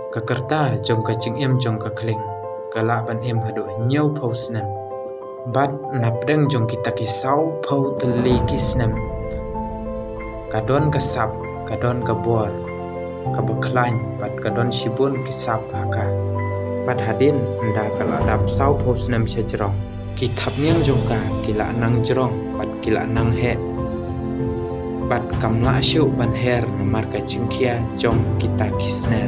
Kakerta jong kacing em jong kakling kala ban em hadu nyau phau snam bat napdeng jong kita kisau phau teli kisnam kadon kasap kadon kabor kabaklan bat kadon shibun kisap haka bat hadin nda kala dap sau phau snam sejrong kitap nyang jongka kila nang jerong bat kila nang he bat kamla syu ban her namar kacing kia jong kita kisner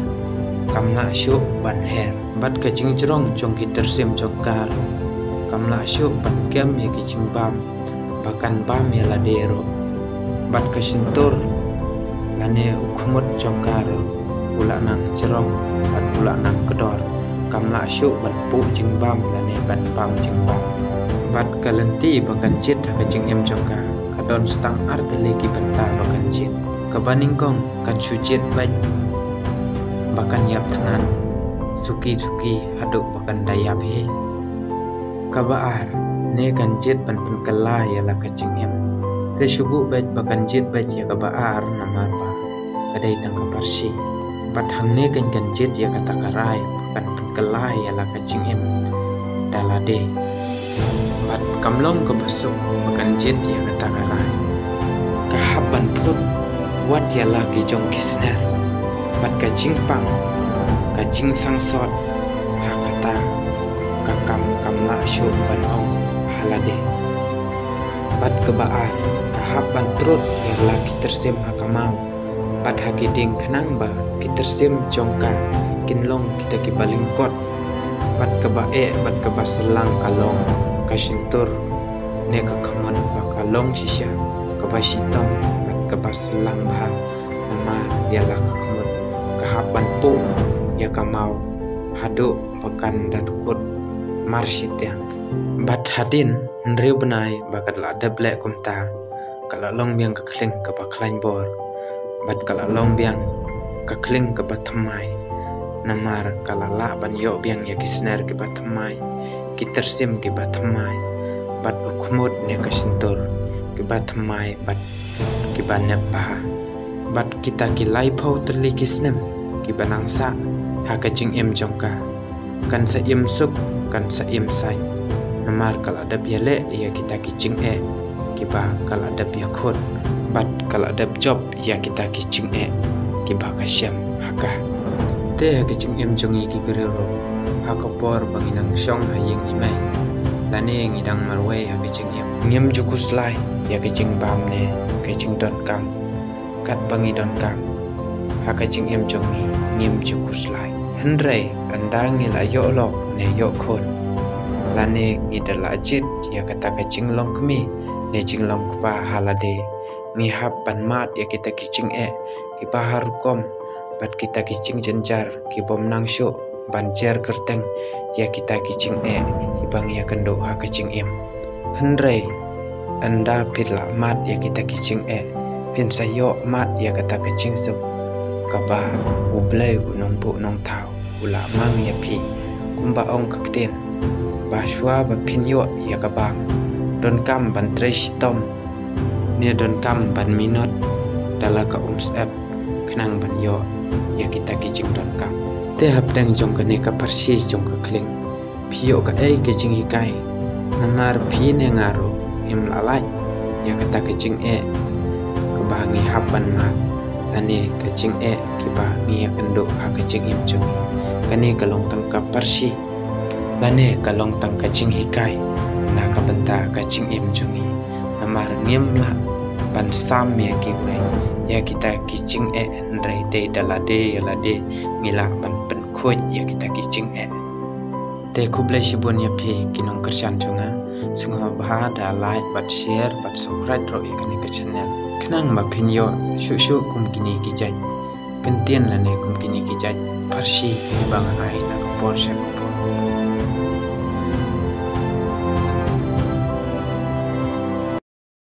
kamla syu ban her bat kacing jerong jong kita sim jokar kamla syu bat kem ya kacing bam bahkan bam ya ladero bat kasintur lane ukhmut jongkar pula nang jerong bat pula nang kedor kamla syu bat pu jing bam lane bat pam jing bam bat kalenti bahkan cit kacing em jongkar kadon stang artilegi bentar bahkan cit kebaningkong kan sucit baik bahkan yap tangan suki haduk bahkan dayap he kabaar ne kan cit ban kala ya la kacing em te subu baik bahkan cit baik ya kabaar namar ba kadai tang kaparsi bat hang ne kan cit ya kata karai bahkan kala ya la kacing em dalade bat kamlong ke besuk bahkan jet ya kata karai kahaban put wat ya lagi jong kisner bat kacing pang kacing sangsot hakata kakam kamla syu ban ong halade bat kebaar kahaban trut ya lagi tersim hakamau bat hakiding kenang ba kitersim jongka kinlong kita kibaling kot bat kebae bat kebaselang kalong kasintur ne kakamon bakalong sisya kabasitam bat kebaselang bah nama ialah kakamon kahaban pu ya kamau hadu bakan dadukut marsitya bat hadin nriu benai bakat lada blek kumta kala long biang kakling kabaklan bor bat kala long biang kakling kabatamai namar kalala ban yo biang ya kisner ke batamai kitersim ke batamai bat ukhmut ne kasintur ke batamai bat ke banyak bah bat kita ki lai phau teli kisnem ke banangsa ha kacing em jongka kan sa im suk kan sa im sai namar kala ada biale ya kita kicing ke ba kala ada biakut bat kala ada job ya kita kicing ke ba kasyam haka te kacing em jongi ki birero hakapor banginang syong hayeng imai lane ngidang marway ha kacing em ngem jukus lai ya kacing bam ne kacing don kam kat bangi don kam ha kacing em jongi ngem jukus lai hendrai andang ngila yo lok ne yo khon lane ngidala jit ya kata kacing long kmi ne jinglong kpa halade ngihap ban mat ya kita kicing ki bahar kom bat kita kicing jenjar ki bom nang syu banjer kerteng ya kita kicing ki bang ya kendo ha kicing em hendrai anda pitla mat ya kita kicing pin sayo mat ya kata kicing sup kaba ublai gunong bu nong tau ula mang ya pi kumba ong kakten baswa ba pin yo ya kabang don kam ban tresh tom ne don kam ban minot dala ka app kenang ban yo ya kita kicing don kam te hapdang jong ka ne ka parsi jong ka kling phio ka kicing ikai namar phi ne ngaro him lalai ya kata kicing ka bangi hapan ma lane kicing ki ba ngi ya kendo ha kicing im jong kane kalong tang ka parsi lane kalong tang kicing ikai na ka benta kicing im jongi namar ngim la ban sam ya ki wai ya kita kicing ndrai de dalade yalade ngila ban pen khoj ya kita kicing te kublai sibon ya phe kinong kersan chunga sunga bha da like bat share bat subscribe ro ya kani ka channel kenang ma phinyo shu kum kini ki jai kentien lane kum kini ki jai parsi bang ai na por se por